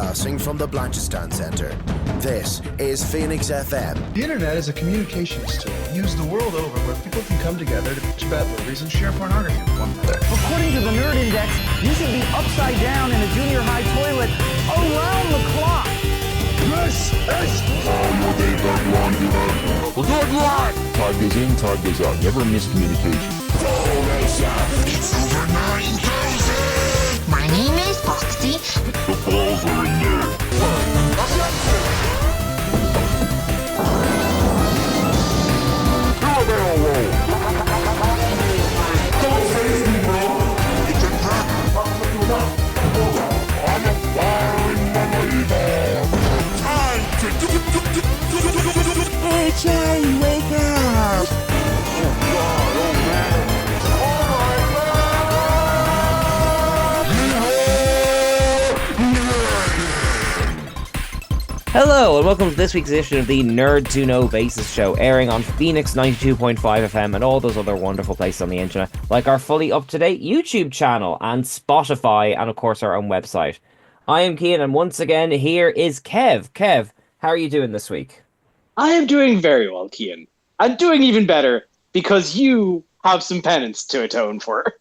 Broadcasting from the Blanchistan Centre. This is Phoenix FM. The internet is a communications tool used the world over where people can come together to bitch about movies and share pornography with one another. According to the Nerd Index, you should be upside down in a junior high toilet around the clock. This is We'll do it live! Time goes in, time goes out. Never miscommunication. It's over 9,000! My name is Foxy. The balls are in there. Do a barrel roll! Don't face me, bro! It's a trap! I'm a fire in my labor! Time to Hey, Charlie, wake up! Oh, God, oh, man! Hello, and welcome to this week's edition of the Nerd to Know Basis Show, airing on Phoenix 92.5 FM and all those other wonderful places on the internet, like our fully up-to-date YouTube channel and Spotify, and of course our own website. I am Cian, and once again, here is Kev. Kev, how are you doing this week? I am doing very well, Cian. I'm doing even better because you have some penance to atone for.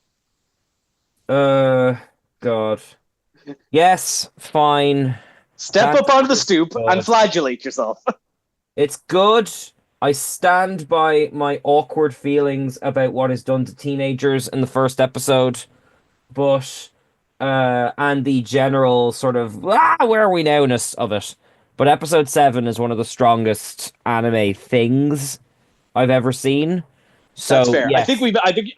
God. Yes, fine. Step up onto the stoop and flagellate yourself. It's good. I stand by my awkward feelings about what is done to teenagers in the first episode, but and the general sort of where are we now-ness of it. But episode 7 is one of the strongest anime things I've ever seen. So that's fair. Yes.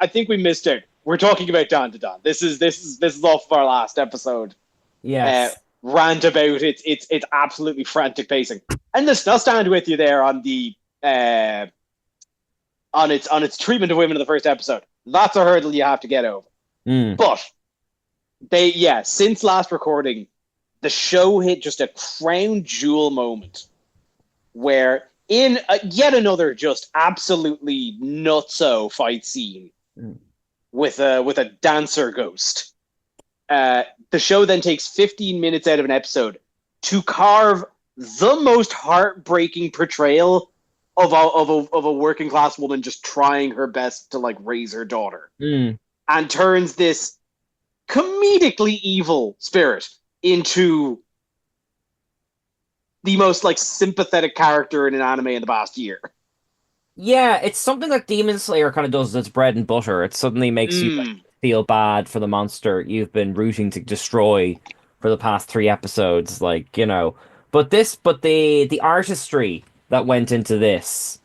I think we missed out. We're talking about Dandadan. This is off of our last episode. Yes. Rant about it's absolutely frantic pacing. And listen, I'll stand with you there on the on its treatment of women in the first episode. That's a hurdle you have to get over. But since last recording, the show hit just a crown jewel moment where in yet another just absolutely nutso fight scene with a dancer ghost. The show then takes 15 minutes out of an episode to carve the most heartbreaking portrayal of a working class woman just trying her best to like raise her daughter, and turns this comedically evil spirit into the most like sympathetic character in an anime in the past year. Yeah, it's something that Demon Slayer kind of does as its bread and butter. It suddenly makes you feel bad for the monster you've been rooting to destroy for the past 3 episodes, like, you know. But the artistry that went into this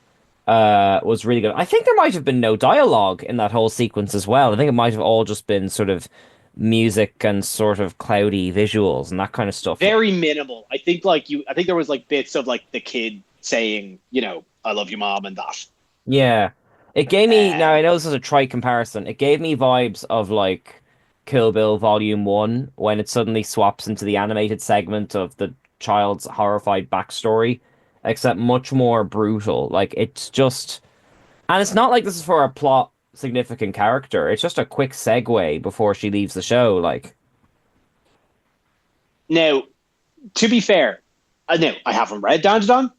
was really good. I think there might have been no dialogue in that whole sequence as well. I think it might have all just been sort of music and sort of cloudy visuals and that kind of stuff. Very minimal. I think there was like bits of like the kid saying, you know, I love you, mom, and that. Yeah. It gave me, now I know this is a trite comparison, it gave me vibes of like Kill Bill Volume 1 when it suddenly swaps into the animated segment of the child's horrified backstory, except much more brutal. Like, it's just, and it's not like this is for a plot significant character, it's just a quick segue before she leaves the show, like. Now, to be fair, no, I haven't read Dandadan.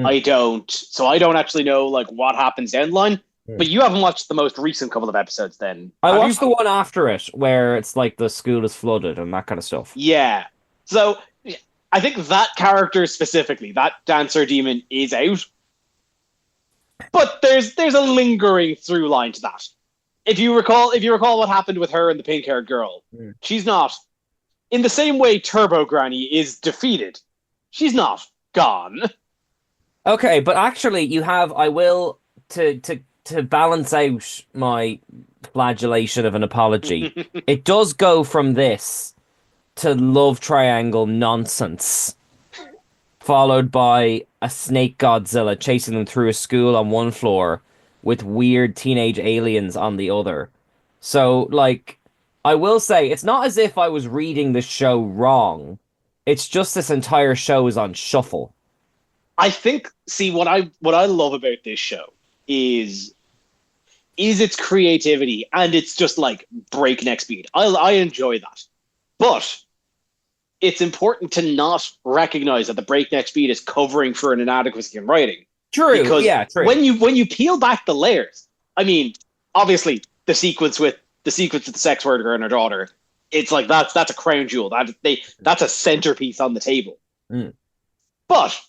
I don't actually know like what happens down the line. But you haven't watched the most recent couple of episodes then. I watched the one after it where it's like the school is flooded and that kind of stuff. Yeah. So I think that character specifically, that dancer demon, is out. But there's a lingering through line to that. If you recall what happened with her and the pink-haired girl, she's not, in the same way Turbo Granny is defeated, she's not gone. Okay, but actually you have, I will, to balance out my flagellation of an apology, it does go from this to love triangle nonsense, followed by a snake Godzilla chasing them through a school on one floor with weird teenage aliens on the other. So, like, I will say, it's not as if I was reading the show wrong. It's just this entire show is on shuffle. I think, see, what I love about this show is its creativity, and it's just like breakneck speed. I enjoy that. But it's important to not recognize that the breakneck speed is covering for an inadequacy in writing. True. Because true. when you peel back the layers, I mean, obviously the sequence with the sex worker and her daughter, it's like that's a crown jewel. That's a centerpiece on the table. But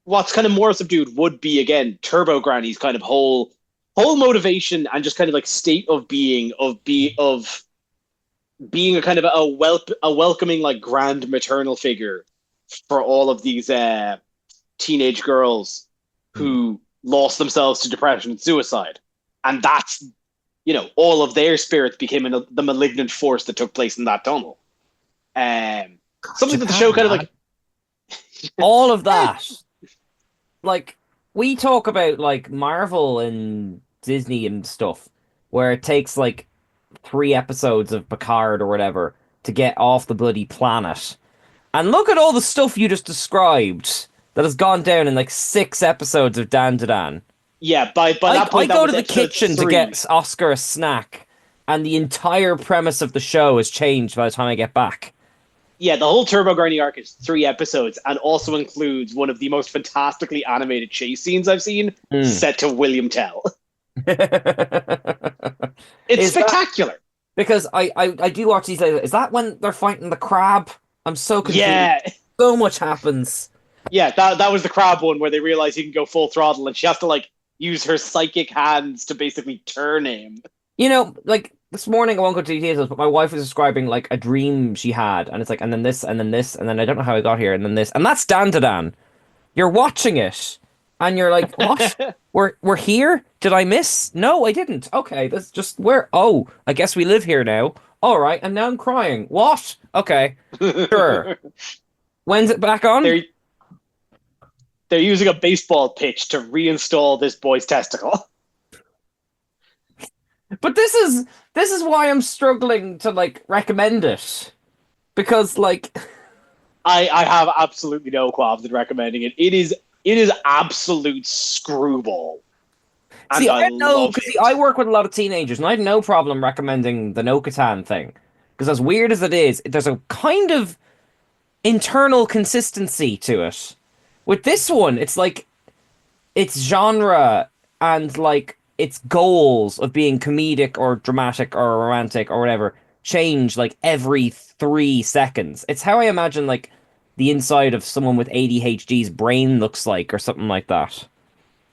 what's kind of more subdued would be, again, Turbo Granny's kind of whole motivation and just kind of like state of being a kind of a welcoming, like, grand maternal figure for all of these teenage girls who lost themselves to depression and suicide. And that's, all of their spirits became the malignant force that took place in that tunnel. Something that the show kind of like... all of that. Like, we talk about, like, Marvel and Disney and stuff, where it takes, like, 3 episodes of Picard or whatever to get off the bloody planet. And look at all the stuff you just described that has gone down in, like, 6 episodes of Dandadan. Yeah, by that point, I go to the kitchen to get Oscar a snack, and the entire premise of the show has changed by the time I get back. Yeah, the whole Turbo Granny arc is 3 episodes and also includes one of the most fantastically animated chase scenes I've seen, set to William Tell. It's spectacular. Because I do watch these later. Is that when they're fighting the crab? I'm so confused. Yeah. So much happens. Yeah, that was the crab one where they realize he can go full throttle and she has to, like, use her psychic hands to basically turn him. Like, this morning, I won't go into details, but my wife was describing, like, a dream she had, and it's like, and then this, and then this, and then I don't know how I got here, and then this, and that's Dandadan. You're watching it, and you're like, what? We're here? Did I miss? No, I didn't. Okay, that's just where. Oh, I guess we live here now. All right, and now I'm crying. What? Okay, sure. When's it back on? They're using a baseball pitch to reinstall this boy's testicle. But this is why I'm struggling to, like, recommend it, because, like, I have absolutely no qualms in recommending it. It is absolute screwball. See, I work with a lot of teenagers, and I have no problem recommending the No-Katan thing, because as weird as it is, there's a kind of internal consistency to it. With this one, it's like its genre and, like, its goals of being comedic or dramatic or romantic or whatever change, like, every 3 seconds. It's how I imagine, like, the inside of someone with ADHD's brain looks like, or something like that.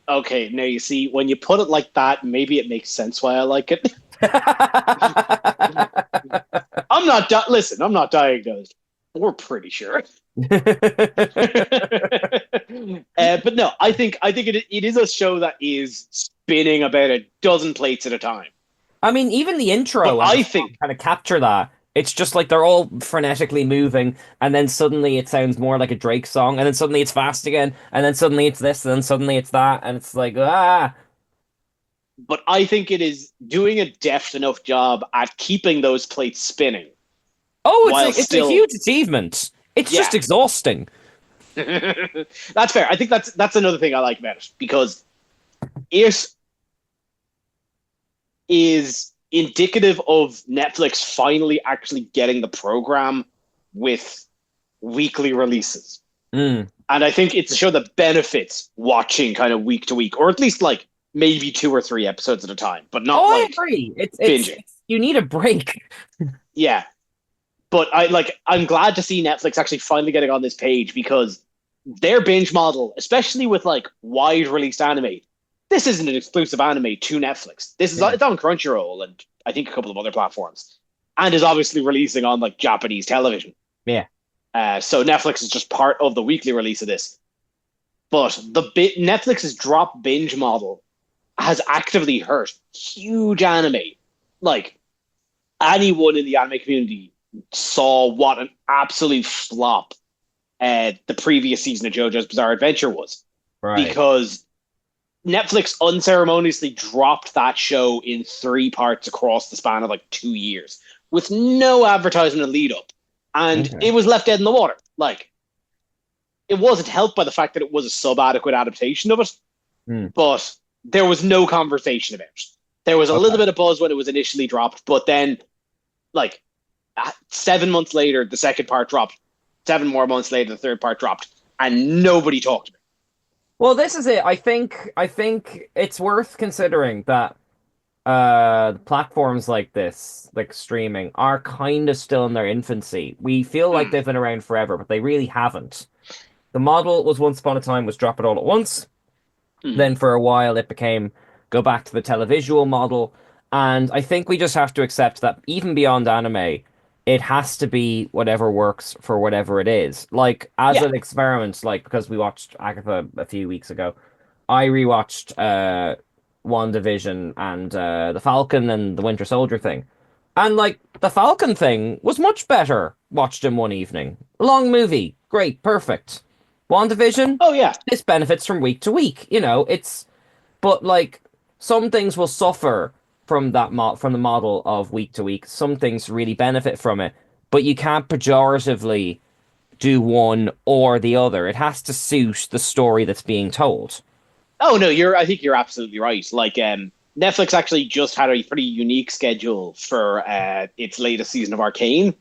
Okay, now you see, when you put it like that, maybe it makes sense why I like it. I'm not diagnosed. We're pretty sure. But no, I think it is a show that is spinning about a dozen plates at a time. I mean, even the intro, I think, kind of capture that. It's just like they're all frenetically moving, and then suddenly it sounds more like a Drake song, and then suddenly it's fast again, and then suddenly it's this, and then suddenly it's that, and it's like, ah. But I think it is doing a deft enough job at keeping those plates spinning. Oh, it's a huge achievement. It's just exhausting. That's fair. I think that's another thing I like about it, because it is indicative of Netflix finally actually getting the program with weekly releases. And I think it's a show that benefits watching kind of week to week, or at least, like, maybe 2 or 3 episodes at a time, but not I agree. It's you need a break. Yeah. But I'm glad to see Netflix actually finally getting on this page, because their binge model, especially with, like, wide released anime, this isn't an exclusive anime to Netflix. It's on Crunchyroll and I think a couple of other platforms, and is obviously releasing on, like, Japanese television. Yeah. So Netflix is just part of the weekly release of this. But Netflix's drop binge model has actively hurt huge anime. Like, anyone in the anime community saw what an absolute flop the previous season of JoJo's Bizarre Adventure was. Right. Because Netflix unceremoniously dropped that show in 3 parts across the span of, like, 2 years with no advertisement and lead up. And it was left dead in the water. Like, it wasn't helped by the fact that it was a sub-adequate adaptation of it, but there was no conversation about it. There was a little bit of buzz when it was initially dropped, but then, like, 7 months later, the second part dropped. 7 more months later, the third part dropped, and nobody talked about it. Well, this is it. I think it's worth considering that platforms like this, like streaming, are kind of still in their infancy. We feel like they've been around forever, but they really haven't. The model was once upon a time was drop it all at once. Then for a while it became go back to the televisual model. And I think we just have to accept that even beyond anime, it has to be whatever works for whatever it is. Like as Yeah. an experiment, like because we watched Agatha a few weeks ago, I rewatched WandaVision and the Falcon and the Winter Soldier thing. And like the Falcon thing was much better watched in one evening. Long movie, great, perfect. WandaVision, Oh yeah, this benefits from week to week. You know, it's but like some things will suffer from from the model of week to week. Some things really benefit from it, but you can't pejoratively do one or the other. It has to suit the story that's being told. oh no, I think you're absolutely right. Like Netflix actually just had a pretty unique schedule for its latest season of Arcane,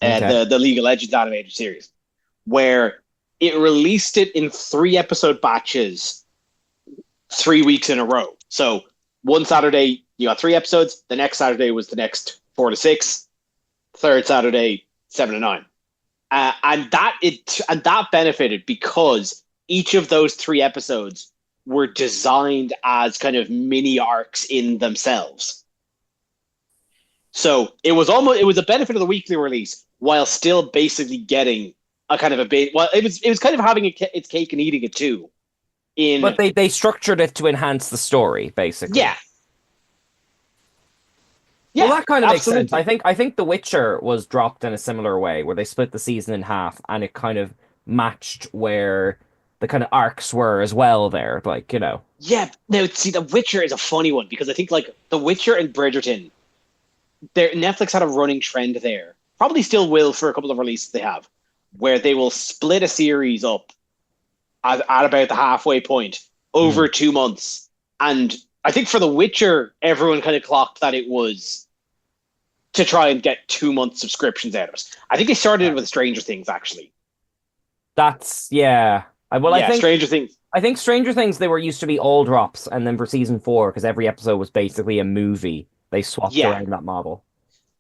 Okay. the League of Legends animated series, where it released it in 3 episode batches 3 weeks in a row. So one Saturday you got 3 episodes. The next Saturday was the next 4 to 6. Third Saturday 7 to 9. And that benefited because each of those 3 episodes were designed as kind of mini arcs in themselves. So it was a benefit of the weekly release while still basically getting a kind of a bit. Well, it was kind of having its cake and eating it too. But they structured it to enhance the story, basically. Yeah. Yeah, Well, that kind of absolutely. makes sense. I think The Witcher was dropped in a similar way, where they split the season in half, and it kind of matched where the kind of arcs were as well. There, like you know. Yeah, no, see, The Witcher is a funny one because I think like The Witcher and Bridgerton, Netflix had a running trend there. Probably still will for a couple of releases they have, where they will split a series up at about the halfway point over 2 months. And I think for The Witcher, everyone kind of clocked that it was to try and get 2 month subscriptions out of us. I think they started with Stranger Things, actually. That's yeah. Well, yeah, Stranger Things. I think Stranger Things they were used to be all drops, and then for season 4, because every episode was basically a movie, they swapped Yeah. around that model.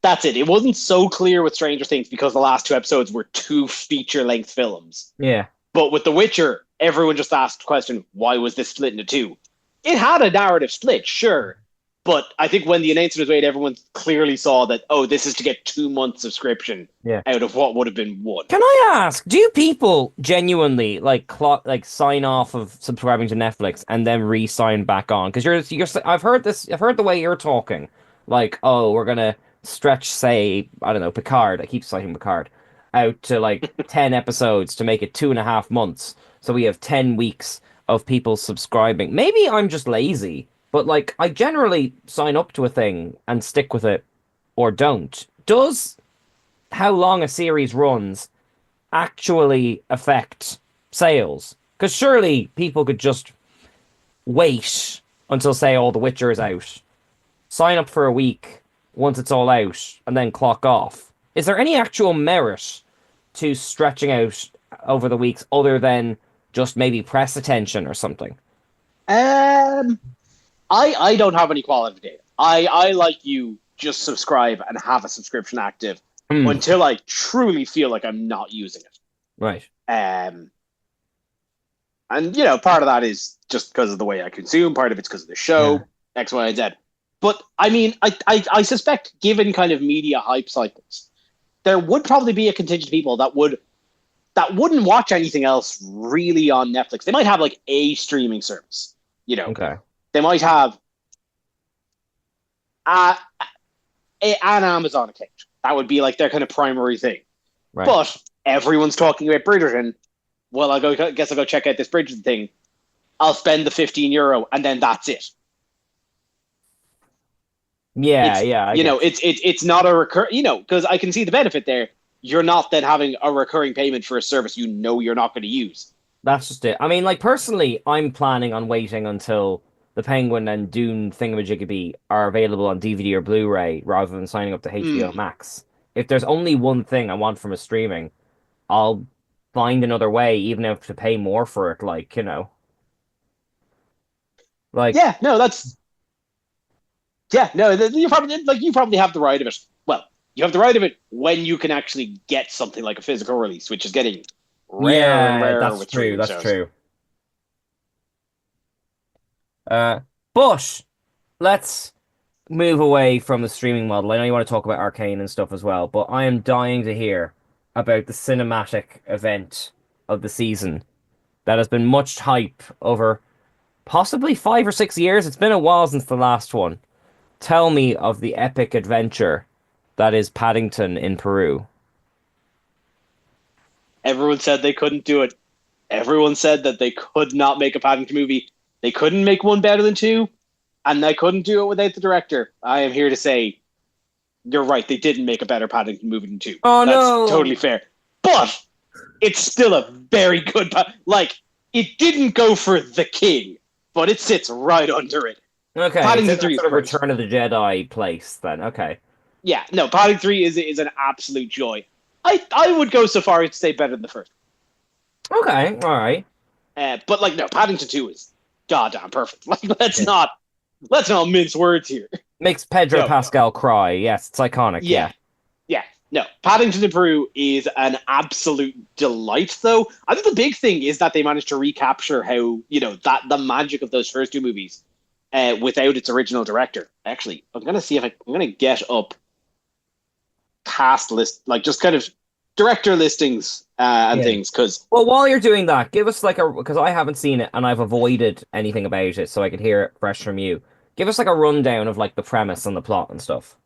That's it. It wasn't so clear with Stranger Things because the last 2 episodes were 2 feature-length films. Yeah. But with The Witcher, everyone just asked the question, why was this split into 2? It had a narrative split, sure. But I think when the announcement was made, everyone clearly saw that, oh, this is to get 2 months subscription out of what would have been 1. Can I ask, do people genuinely like sign off of subscribing to Netflix and then re-sign back on? Because you're I've heard the way you're talking, like, oh, we're gonna stretch, say, I don't know, Picard. I keep citing Picard out to like 10 episodes to make it 2.5 months. So we have 10 weeks of people subscribing. Maybe I'm just lazy, but like I generally sign up to a thing and stick with it or don't. Does how long a series runs actually affect sales? Because surely people could just wait until, say, all The Witcher is out, sign up for a week once it's all out, and then clock off. Is there any actual merit to stretching out over the weeks other than just maybe press attention or something? I don't have any quality data. I like you just subscribe and have a subscription active until I truly feel like I'm not using it. Right. And part of that is just because of the way I consume. Part of it's because of the show, X, Y, and Z. But I mean, I suspect, given kind of media hype cycles, there would probably be a contingent of people that wouldn't watch anything else really on Netflix. They might have like a streaming service, Okay. They might have an Amazon account. That would be like their kind of primary thing. Right. But everyone's talking about Bridgerton. Well, guess I'll go check out this Bridgerton thing. I'll spend the €15 and then that's it. Yeah, It's not a because I can see the benefit there. You're not then having a recurring payment for a service you're not going to use. That's just it. I mean, like, personally, I'm planning on waiting until the Penguin and Dune Thingamajiggy are available on DVD or Blu-ray rather than signing up to HBO Max. If there's only one thing I want from a streaming, I'll find another way, even if to pay more for it. Like, you know, like Yeah, no, that's yeah, no. You probably have the right of it. Well, you have the right of it when you can actually get something like a physical release, which is getting rarer and yeah, rarer that's with true. streaming That's shows. true. Uh, but let's move away from the streaming model. I know you want to talk about Arcane and stuff as well, but I am dying to hear about the cinematic event of the season that has been much hype over possibly 5 or 6 years. It's been a while since the last one. Tell me of the epic adventure that is Paddington in Peru. Everyone said they couldn't do it. Everyone said that they could not make a Paddington movie. They couldn't make one better than two, and they couldn't do it without the director. I am here to say you're right. They didn't make a better Paddington movie than two. Oh That's no! totally fair. But it's still a very good. Like, it didn't go for the king, but it sits right under it. Okay, it's Paddington in that 3 is sort of great. Return of the Jedi place then. Okay. Yeah, no, Paddington 3 is an absolute joy. I would go so far as to say better than the first. Okay, all right. But like, no, Paddington 2 is goddamn perfect. Like, Yeah. let's not mince words here. Makes Pedro No. Pascal cry. Yes, it's iconic. Yeah. Yeah. No, Paddington in Peru is an absolute delight, though. I think the big thing is that they managed to recapture how, that the magic of those first two movies without its original director. Actually, I'm going to see if I'm going to get up cast list, like just kind of director listings and Yeah. things, because Well, while you're doing that, give us like because I haven't seen it and I've avoided anything about it, so I could hear it fresh from you. Give us like a rundown of like the premise and the plot and stuff.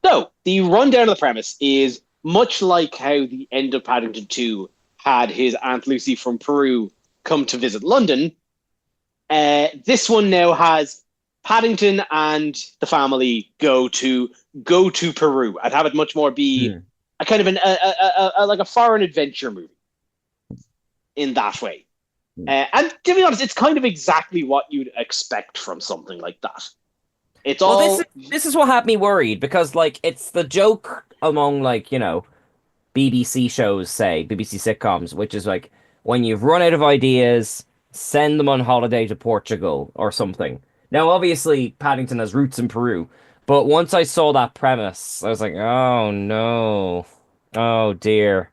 so the rundown of the premise is much like how the end of Paddington 2 had his Aunt Lucy from Peru come to visit London. This one now has Paddington and the family go to Peru and have it much more be a kind of like a foreign adventure movie in that way. And to be honest, it's kind of exactly what you'd expect from something like that. It's all Well, this is what had me worried because like it's the joke among like, BBC shows, say, BBC sitcoms, which is like when you've run out of ideas, send them on holiday to Portugal or something. Now, obviously, Paddington has roots in Peru, but once I saw that premise, I was like, oh no. Oh dear.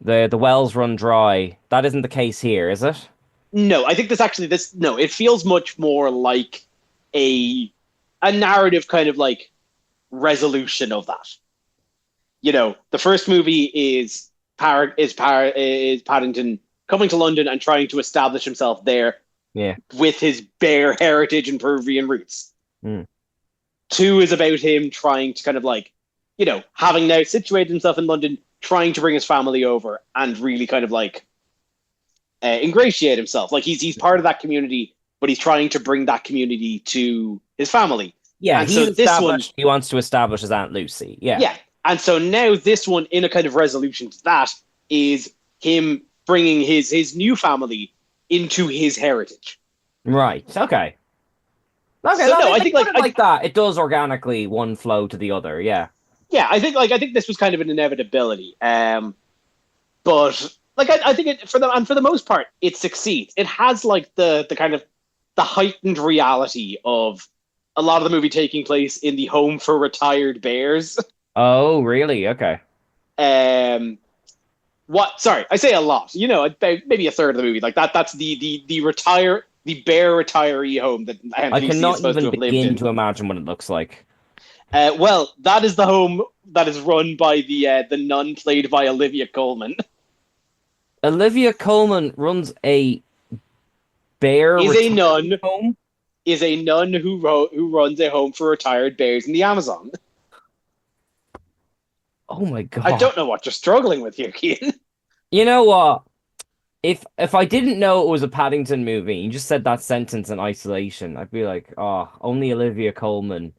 The wells run dry. That isn't the case here, is it? no. I think no. It feels much more like a narrative kind of like resolution of that. The first movie is Paddington coming to London and trying to establish himself there Yeah. with his bear heritage and Peruvian roots. Mm. 2 is about him trying to kind of like, having now situated himself in London, trying to bring his family over and really kind of like ingratiate himself. Like he's part of that community, but he's trying to bring that community to his family. Yeah, and he's so this one, he wants to establish his Aunt Lucy. Yeah. yeah. And so now this one, in a kind of resolution to that, is him bringing his new family into his heritage. Right. Okay. Okay. So, no, I think like that. It does organically one flow to the other. Yeah. Yeah, I think this was kind of an inevitability. But like I think for the most part, it succeeds. It has like the kind of the heightened reality of a lot of the movie taking place in the home for retired bears. Oh, really? Okay. Sorry, I say a lot. About maybe a third of the movie. Like that. That's the bear retiree home that I Lucy is cannot supposed to even have lived begin in. to imagine what it looks like. Well, that is the home that is run by the nun played by Olivia Colman. Olivia Colman runs a bear Is a nun retirement home. Is a nun who runs a home for retired bears in the Amazon. Oh my god! I don't know what you're struggling with here, Keane. You know what? If I didn't know it was a Paddington movie, you just said that sentence in isolation, I'd be like, oh, only Olivia Colman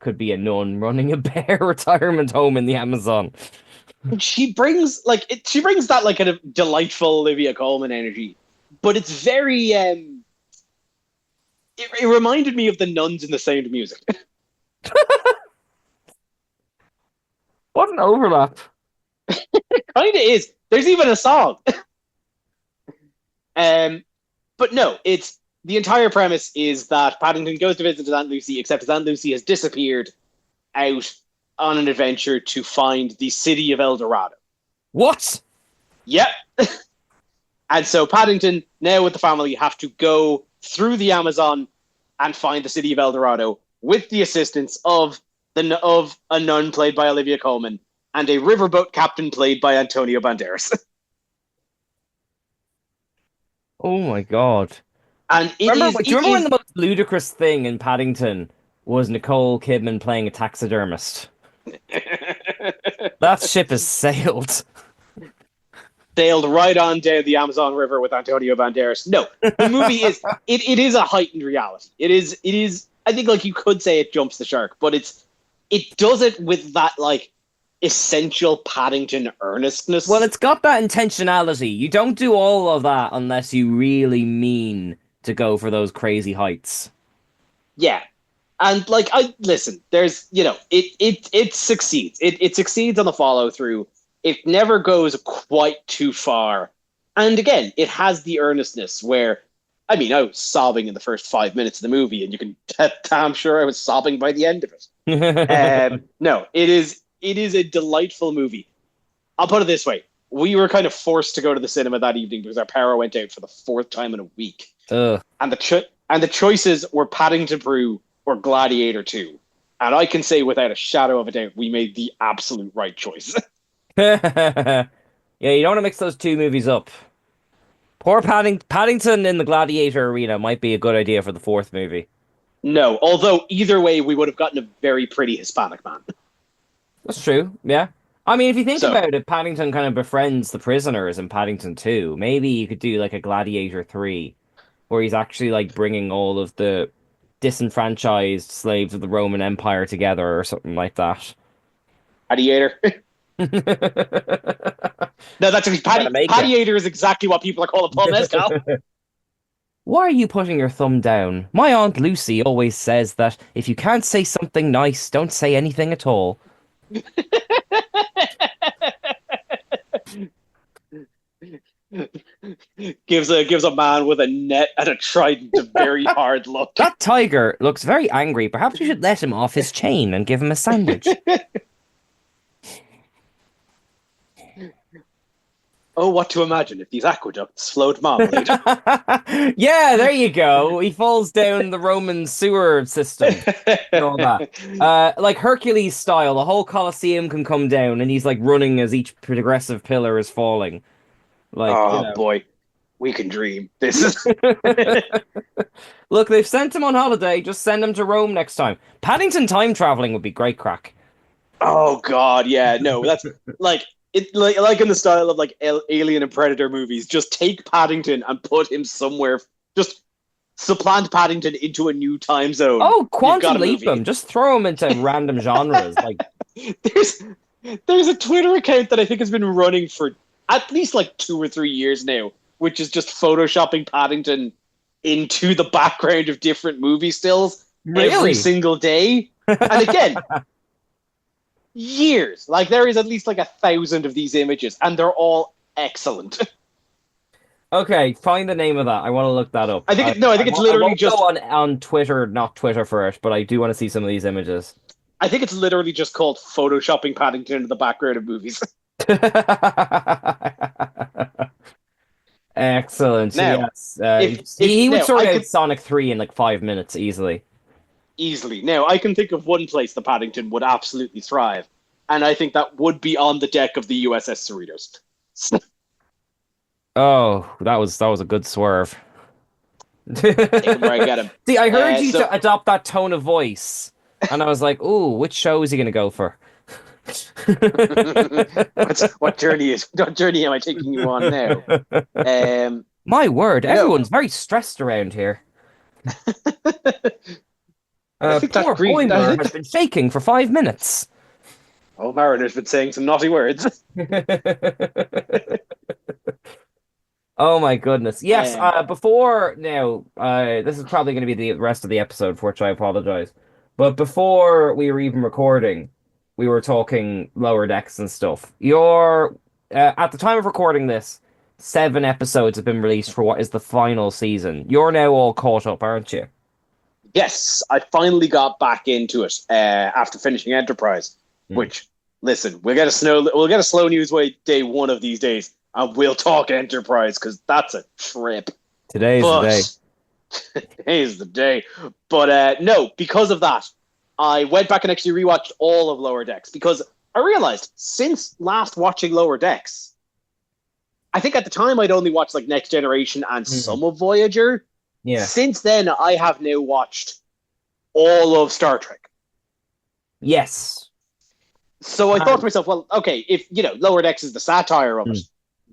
could be a nun running a bear retirement home in the Amazon. She brings that like kind of delightful Olivia Colman energy, but it's very it reminded me of the nuns in The Sound of Music. What an overlap! Kind of is. There's even a song. But no, it's the entire premise is that Paddington goes to visit his Aunt Lucy, except his Aunt Lucy has disappeared out on an adventure to find the city of El Dorado. What? Yep. And so Paddington, now with the family, have to go through the Amazon and find the city of El Dorado with the assistance of a nun played by Olivia Colman and a riverboat captain played by Antonio Banderas. Oh my God. And Do you remember when the most ludicrous thing in Paddington was Nicole Kidman playing a taxidermist? That ship has sailed. Sailed right on down the Amazon River with Antonio Banderas. No, the movie is it is a heightened reality. It is I think like you could say it jumps the shark, but it does it with that like essential Paddington earnestness. Well, it's got that intentionality. You don't do all of that unless you really mean to go for those crazy heights. Yeah. And like I listen, there's it succeeds. It succeeds on the follow through. It never goes quite too far. And again, it has the earnestness where I mean, I was sobbing in the first 5 minutes of the movie, and you can I'm sure I was sobbing by the end of it. No, it is a delightful movie. I'll put it this way. We were kind of forced to go to the cinema that evening because our power went out for the 4th time in a week. Ugh. And the choices were Paddington Peru or Gladiator 2. And I can say without a shadow of a doubt, we made the absolute right choice. Yeah, you don't want to mix those two movies up. Poor Paddington in the Gladiator arena might be a good idea for the 4th movie. No, although either way, we would have gotten a very pretty Hispanic man. That's true, yeah. I mean, if you think about it, Paddington kind of befriends the prisoners in Paddington 2. Maybe you could do like a Gladiator 3, where he's actually like bringing all of the disenfranchised slaves of the Roman Empire together or something like that. Gladiator. No, that's Gladiator is exactly what people are calling Paul Mescal. Why are you putting your thumb down? My Aunt Lucy always says that if you can't say something nice, don't say anything at all. gives a man with a net and a trident a very hard look. That tiger looks very angry. Perhaps we should let him off his chain and give him a sandwich. Oh, what to imagine if these aqueducts flowed marmalade. Yeah, there you go. He falls down the Roman sewer system and all that. Like Hercules style, the whole Colosseum can come down and he's like running as each progressive pillar is falling. Like, boy, we can dream. This is Look, they've sent him on holiday. Just send him to Rome next time. Paddington time traveling would be great crack. Oh God, yeah, no, that's like like in the style of like Alien and Predator movies. Just take Paddington and put him somewhere. Just supplant Paddington into a new time zone. Oh, quantum leap him. Just throw him into random genres. Like there's a Twitter account that I think has been running for at least like 2 or 3 years now, which is just photoshopping Paddington into the background of different movie stills every single day. And again, years. Like there is at least like 1,000 of these images, and they're all excellent. Okay, find the name of that. I want to look that up. I think it's literally just go on Twitter, not Twitter for it, but I do want to see some of these images. I think it's literally just called photoshopping Paddington into the background of movies. Excellent. Now, yes. He would sort out Sonic 3 in like 5 minutes easily. Easily. Now, I can think of one place the Paddington would absolutely thrive, and I think that would be on the deck of the USS Cerritos. Oh, that was a good swerve. Take him where I get him. See, I heard you adopt that tone of voice, and I was like, "Ooh, which show is he going to go for?" What journey am I taking you on now? My word, everyone's very stressed around here. Poor Boimler has been shaking for 5 minutes. Oh, Mariner's been saying some naughty words. Oh my goodness. Yes, before now, this is probably going to be the rest of the episode, for which I apologize. But before we were even recording, we were talking lower decks and stuff. Your at the time of recording this, 7 episodes have been released for what is the final season. You're now all caught up, aren't you? Yes, I finally got back into it after finishing Enterprise. Which, listen, we'll get a slow news way day one of these days, and we'll talk Enterprise because that's a trip. Today's the day. Today is the day. But no, because of that, I went back and actually rewatched all of Lower Decks because I realized since last watching Lower Decks, I think at the time I'd only watched like Next Generation and some of Voyager. Yeah. Since then, I have now watched all of Star Trek. Yes. So I thought to myself, well, okay, if Lower Decks is the satire of it,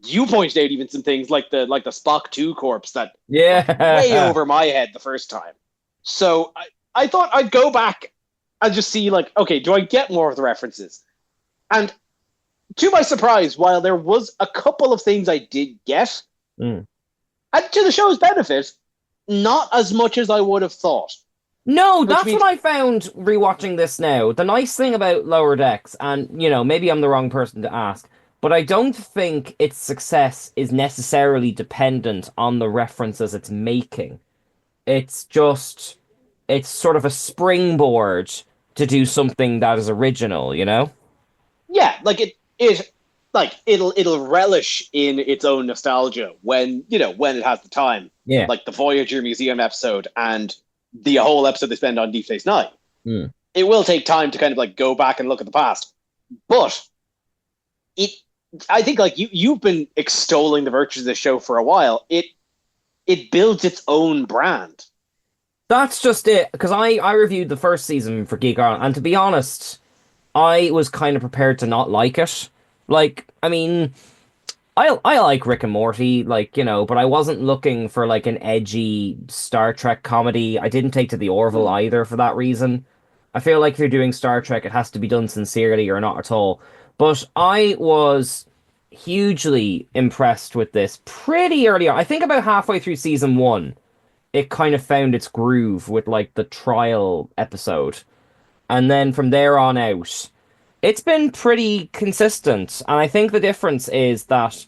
you pointed out even some things like the Spock 2 corpse that went way over my head the first time. So I thought I'd go back and just see, like, okay, do I get more of the references? And to my surprise, while there was a couple of things I did get, and to the show's benefit, not as much as I would have thought. No, that's what I found rewatching this now. The nice thing about Lower Decks, and, maybe I'm the wrong person to ask, but I don't think its success is necessarily dependent on the references it's making. It's sort of a springboard to do something that is original, Yeah, like it'll relish in its own nostalgia when it has the time. Yeah. Like the Voyager Museum episode and the whole episode they spend on Deep Space Nine. It will take time to kind of like go back and look at the past. But I think like you've been extolling the virtues of this show for a while. It builds its own brand. That's just it. Because I reviewed the first season for Geek Ireland, and to be honest, I was kind of prepared to not like it. Like, I mean, I like Rick and Morty, like, but I wasn't looking for like an edgy Star Trek comedy. I didn't take to the Orville either for that reason. I feel like if you're doing Star Trek, it has to be done sincerely or not at all. But I was hugely impressed with this pretty early on. I think about halfway through season 1, it kind of found its groove with like the trial episode. And then from there on out, it's been pretty consistent. And I think the difference is that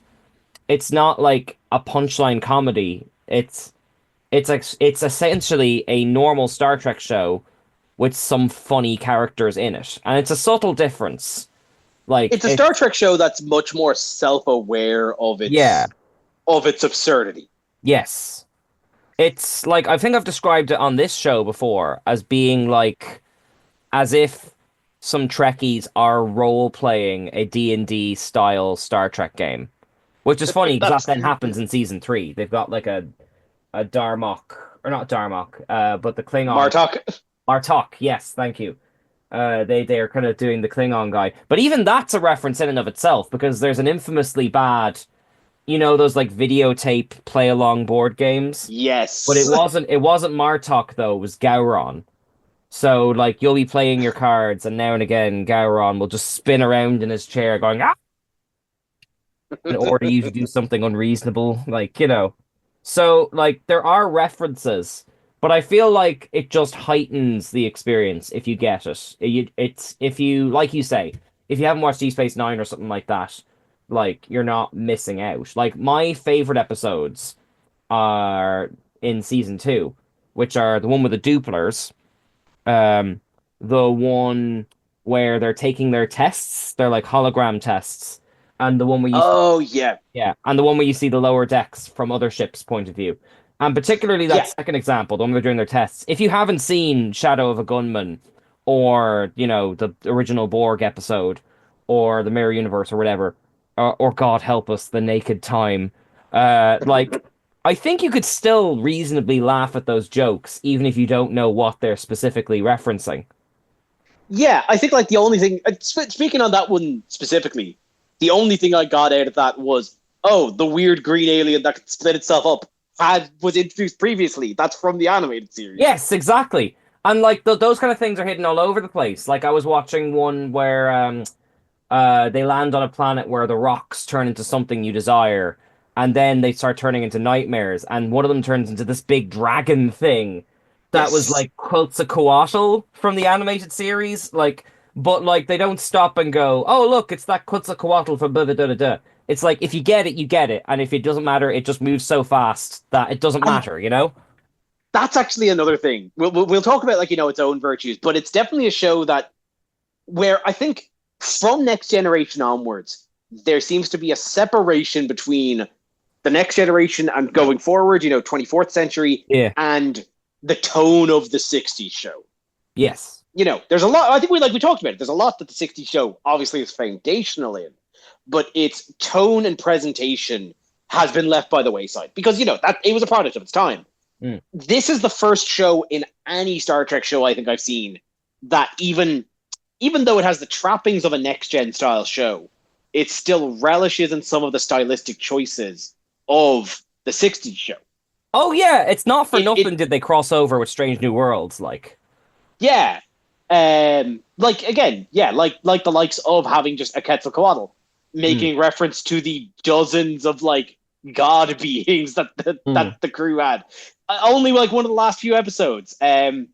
it's not like a punchline comedy. It's essentially a normal Star Trek show with some funny characters in it. And it's a subtle difference. Like it's a Star Trek show that's much more self-aware of its absurdity. Yes. It's like, I think I've described it on this show before as being like, as if some Trekkies are role-playing a D&D style Star Trek game. Which is funny, because that then happens in season 3. They've got like a Darmok, or not Darmok, but the Klingon. Martok. Martok, yes, thank you. They are kind of doing the Klingon guy. But even that's a reference in and of itself, because there's an infamously bad, those like videotape play-along board games? Yes. But it wasn't Martok, though, it was Gowron. So, like, you'll be playing your cards, and now and again, Gowron will just spin around in his chair going, ah! In order you to do something unreasonable, like, So, like, there are references, but I feel like it just heightens the experience if you get it. If you, like you say, if you haven't watched Deep Space Nine or something like that, like, you're not missing out. Like, my favorite episodes are in season 2, which are the one with the duplers, the one where they're taking their tests, they're like hologram tests, and the one where you and the one where you see the lower decks from other ships' point of view, and particularly that second example, the one where they're doing their tests. If you haven't seen Shadow of a Gunman, or the original Borg episode, or the Mirror Universe, or whatever, or God help us, the Naked Time, like. I think you could still reasonably laugh at those jokes, even if you don't know what they're specifically referencing. Yeah, I think like the only thing, speaking on that one specifically, the only thing I got out of that was, the weird green alien that could split itself up was introduced previously. That's from the animated series. Yes, exactly. And like those kind of things are hidden all over the place. Like I was watching one where they land on a planet where the rocks turn into something you desire. And then they start turning into nightmares, and one of them turns into this big dragon thing that was like Quetzalcoatl from the animated series. Like, but like they don't stop and go, "Oh, look, it's that Quetzalcoatl from blah blah blah blah." It's like if you get it, you get it, and if it doesn't matter, it just moves so fast that it doesn't And matter, you know? that's actually another thing. We'll talk about, like, its own virtues, but it's definitely a show that where I think from Next Generation onwards, there seems to be a separation between the Next Generation and going forward, 24th century, Yeah. and the tone of the 60s show. Yes. There's a lot. I think we talked about it. There's a lot that the 60s show obviously is foundational in, but its tone and presentation has been left by the wayside because that it was a product of its time. This is the first show in any Star Trek show I think I've seen that even though it has the trappings of a next gen style show, it still relishes in some of the stylistic choices of the 60s show. Oh yeah, it's not for nothing did they cross over with Strange New Worlds, like. Yeah. Like again, yeah, like the likes of having just a Quetzalcoatl making reference to the dozens of like god beings that the crew had. Only like one of the last few episodes. It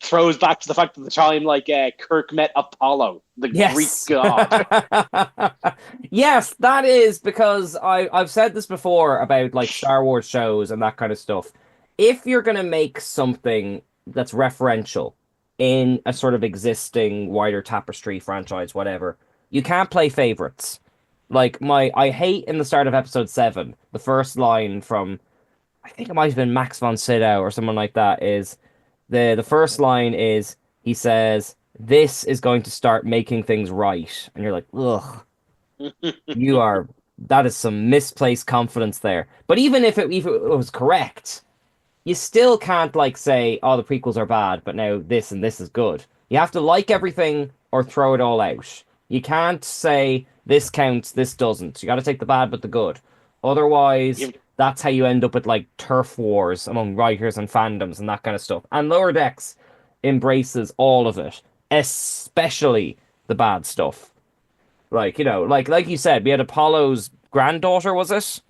throws back to the fact of the time like Kirk met Apollo, the Greek god. Yes, that is because I've said this before about like Star Wars shows and that kind of stuff. If you're gonna make something that's referential in a sort of existing wider tapestry franchise, whatever, you can't play favorites. Like I hate in the start of episode 7, the first line from I think it might have been Max von Sydow or someone like that is the first line is he says, "This is going to start making things right," and you're like, ugh, that is some misplaced confidence there. But even if it was correct, you still can't like say, "Oh, the prequels are bad, but now this and this is good." You have to like everything or throw it all out. You can't say this counts, this doesn't. You got to take the bad but the good. Otherwise, that's how you end up with like turf wars among writers and fandoms and that kind of stuff. And Lower Decks embraces all of it, especially the bad stuff. Like, like you said, we had Apollo's granddaughter, was it?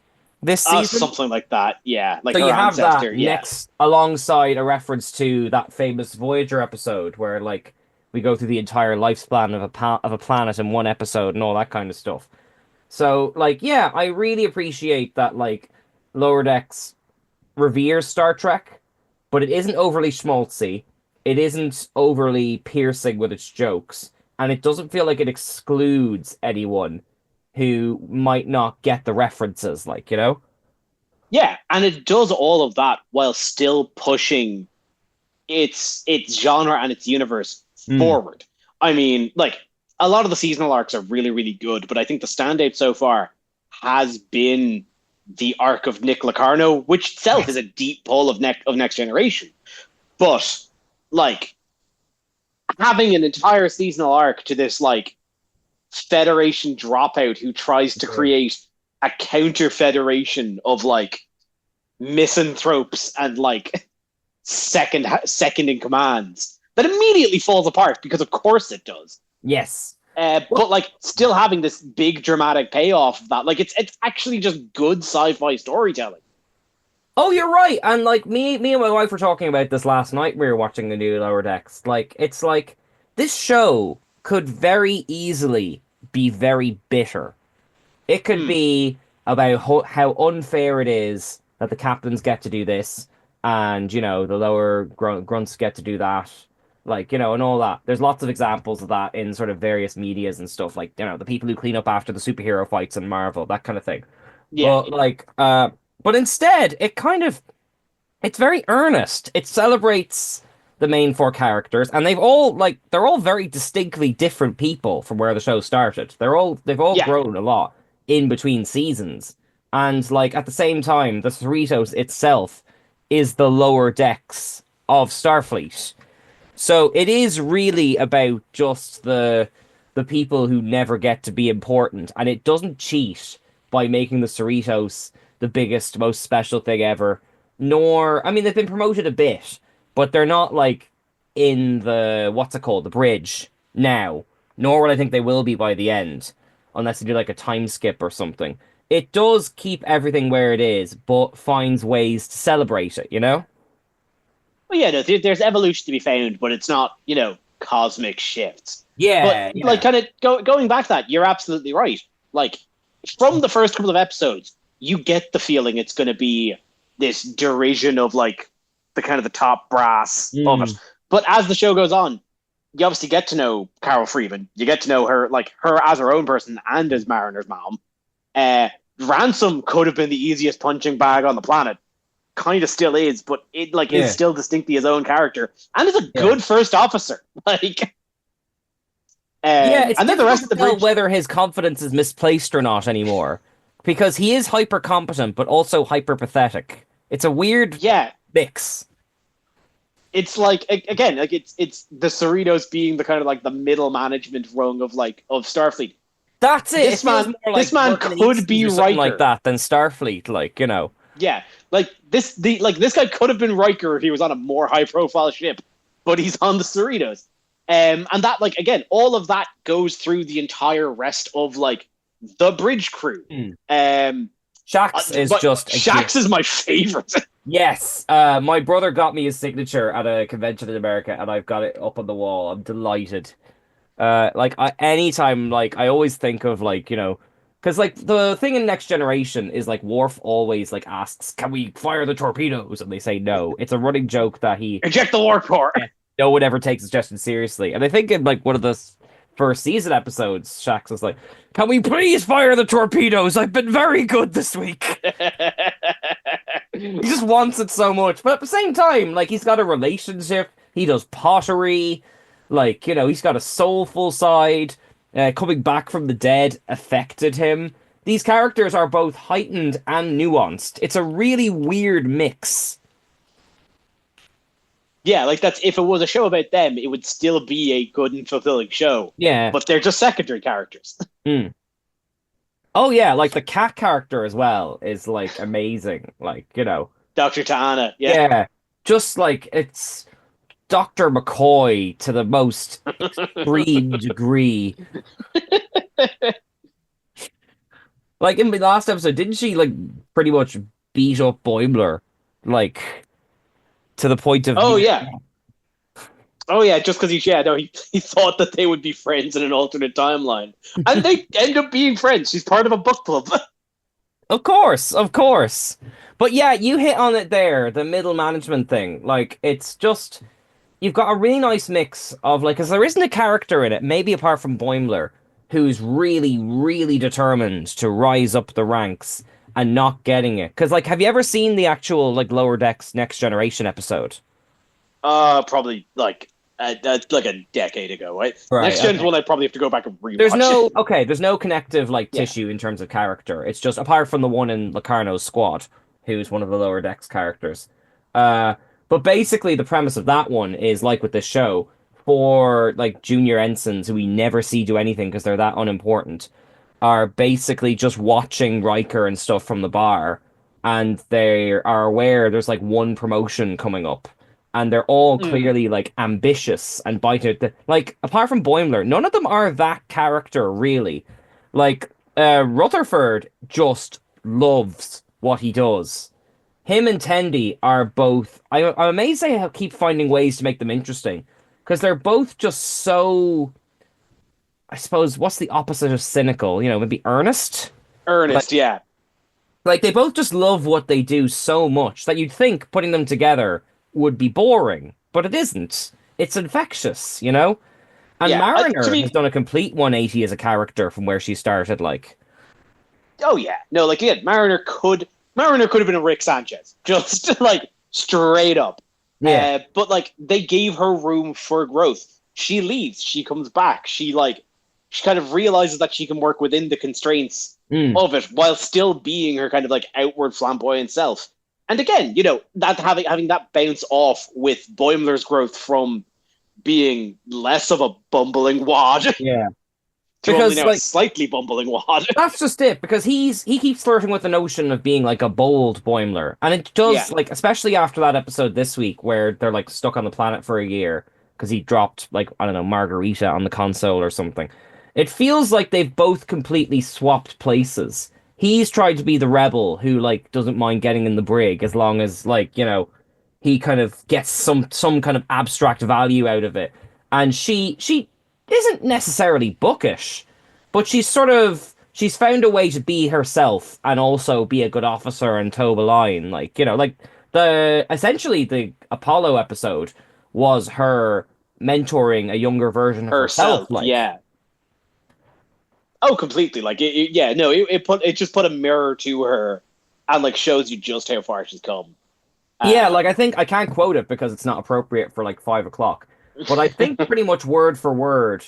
This season? Something like that, yeah. Like so her you have ancestor, that next alongside a reference to that famous Voyager episode where like we go through the entire lifespan of a planet in one episode and all that kind of stuff. So like yeah, I really appreciate that like Lower Decks reveres Star Trek, but it isn't overly schmaltzy. It isn't overly piercing with its jokes, and it doesn't feel like it excludes anyone who might not get the references, like, Yeah, and it does all of that while still pushing its genre and its universe forward. I mean, like a lot of the seasonal arcs are really, really good, but I think the standout so far has been the arc of Nick Locarno, which itself is a deep pull of Next Generation. But like having an entire seasonal arc to this like Federation dropout who tries to create a counter federation of like misanthropes and like second in commands that immediately falls apart because of course it does. Yes. But like still having this big dramatic payoff of that, like it's actually just good sci-fi storytelling. Oh, you're right. And like me and my wife were talking about this last night. We were watching the new Lower Decks. Like it's like this show could very easily be very bitter. It could be about how unfair it is that the captains get to do this, and the lower grunts get to do that. Like, and all that. There's lots of examples of that in sort of various medias and stuff, like, the people who clean up after the superhero fights in Marvel, that kind of thing. Yeah. But instead, it's very earnest. It celebrates the main 4 characters, and they're all very distinctly different people from where the show started. They've all grown a lot in between seasons. And like at the same time, the Cerritos itself is the Lower Decks of Starfleet. So it is really about just the people who never get to be important, and it doesn't cheat by making the Cerritos the biggest, most special thing ever. Nor, I mean, they've been promoted a bit, but they're not like in the bridge now. Nor will I think they will be by the end, unless they do like a time skip or something. It does keep everything where it is, but finds ways to celebrate it, Well, yeah, no, there's evolution to be found, but it's not, cosmic shifts. But Yeah, like, yeah. kind of going back to that, you're absolutely right. Like, from the first couple of episodes, you get the feeling it's going to be this derision of like the kind of the top brass of it. Mm. But as the show goes on, you obviously get to know Carol Freeman. You get to know her, like her as her own person and as Mariner's mom. Ransom could have been the easiest punching bag on the planet. Kind of still is, but it like is Yeah, still distinctly his own character, and is a yeah. good first officer. Like, Yeah, it's and then the difficult rest to of the tell bridge. whether his confidence is misplaced or not anymore. Because he is hyper competent, but also hyper pathetic. It's a weird Yeah, mix. it's like again, like it's the Cerritos being the kind of like the middle management rung of like of Starfleet. That's it. It This feels man, more this like man working in could Easties be or something like Riker. that than Starfleet, like. Yeah, like this guy could have been Riker if he was on a more high profile ship, but he's on the Cerritos. And that, like, again, all of that goes through the entire rest of like the bridge crew. Mm. Um, Shax is but just a Shax is my favorite. Yes, my brother got me his signature at a convention in America, and I've got it up on the wall. I'm delighted. Like anytime, like I always think of like because like the thing in Next Generation is like Worf always like asks, "Can we fire the torpedoes?" And they say no. It's a running joke that Eject the warp core. no one ever takes his suggestion seriously. And I think in like one of the first season episodes, Shax was like, "Can we please fire the torpedoes? I've been very good this week." He just wants it so much, but at the same time, like he's got a relationship. He does pottery. Like, he's got a soulful side. Coming back from the dead affected him. These characters are both heightened and nuanced. It's a really weird mix. Yeah, like that's if it was a show about them, it would still be a good and fulfilling show. Yeah. But they're just secondary characters. Mm. Oh yeah, like the cat character as well is like amazing. Like. Dr. Ta'ana, yeah. Yeah. Just like it's Dr. McCoy to the most extreme degree. Like in the last episode, didn't she like pretty much beat up Boimler, like to the point of Oh yeah. Oh yeah, just because he thought that they would be friends in an alternate timeline, and they end up being friends. She's part of a book club. Of course, of course. But yeah, you hit on it there, the middle management thing. Like it's just you've got a really nice mix of like, because there isn't a character in it, maybe apart from Boimler, who's really, really determined to rise up the ranks and not getting it. Because like, have you ever seen the actual like Lower Decks Next Generation episode? Probably like a decade ago, right? Right, Next Gen's okay. one I'd probably have to go back and rewatch. There's no connective like Yeah. tissue in terms of character. It's just apart from the one in Locarno's squad, who's one of the Lower Decks characters. But basically the premise of that one is like with this show, for like junior ensigns who we never see do anything because they're that unimportant, are basically just watching Riker and stuff from the bar, and they are aware there's like one promotion coming up, and they're all clearly like ambitious and biting at like apart from Boimler, none of them are that character really. Like Rutherford just loves what he does. Him and Tendi are both. I'm amazed they keep finding ways to make them interesting because they're both just so. I suppose what's the opposite of cynical? Maybe earnest. Ernest, yeah. Like they both just love what they do so much that you'd think putting them together would be boring, but it isn't. It's infectious. And Yeah, Mariner to me- has done a complete 180 as a character from where she started. Like, Oh yeah, no, like again, Mariner could have been a Rick Sanchez, just like straight up. yeah, But like they gave her room for growth. She leaves, she comes back. She kind of realizes that she can work within the constraints Mm. of it while still being her kind of like outward flamboyant self. And again, that having that bounce off with Boimler's growth from being less of a bumbling wad yeah. to Because, only now a like- slightly bumbling wad. That's just it, because he keeps flirting with the notion of being like a bold Boimler. And it does, Yeah. like, especially after that episode this week where they're like stuck on the planet for a year because he dropped, like, I don't know, Margarita on the console or something. It feels like they've both completely swapped places. He's tried to be the rebel who, like, doesn't mind getting in the brig as long as, like, he kind of gets some kind of abstract value out of it. And she isn't necessarily bookish, but she's found a way to be herself and also be a good officer and toe the line. Like, like essentially the Apollo episode was her mentoring a younger version of herself. Herself, Like, yeah. Oh, completely. Like, yeah, no, it just put a mirror to her and like shows you just how far she's come. yeah, like Um, I think I can't quote it because it's not appropriate for like 5 o'clock, but I think pretty much word for word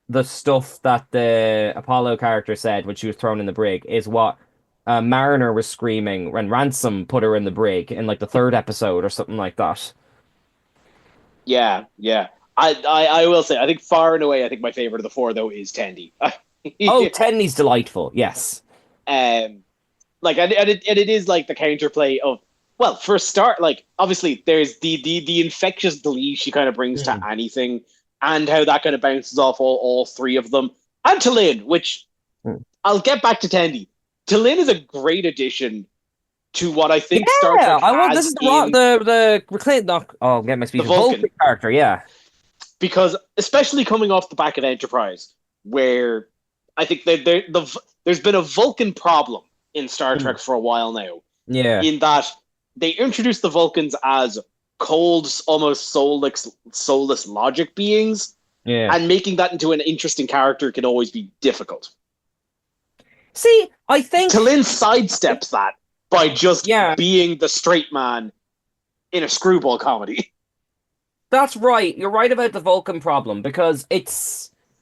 the stuff that the Apollo character said when she was thrown in the brig is what Mariner was screaming when Ransom put her in the brig in like the third episode or something like that. yeah, yeah. I will say, I think far and away, I think my favorite of the four though is Tandy. Oh, Tenny's delightful. Yes. um, like, and it is like the counterplay of, well, for a start, like obviously there's the infectious glee she kind of brings to anything, and how that kind of bounces off all three of them, and Talin, which I'll get back to Tandy. Talin is a great addition to what I think Star Yeah, Trek I want has this is in the reclaim not oh I'm getting my speech. the Vulcan. Vulcan character, yeah. Because especially coming off the back of Enterprise, where I think there's been a Vulcan problem in Star Trek for a while now, Yeah. in that they introduced the Vulcans as cold, almost soulless logic beings, Yeah. and making that into an interesting character can always be difficult. See, I think Talin sidesteps that by just Yeah. being the straight man in a screwball comedy. that's right. You're right about the Vulcan problem because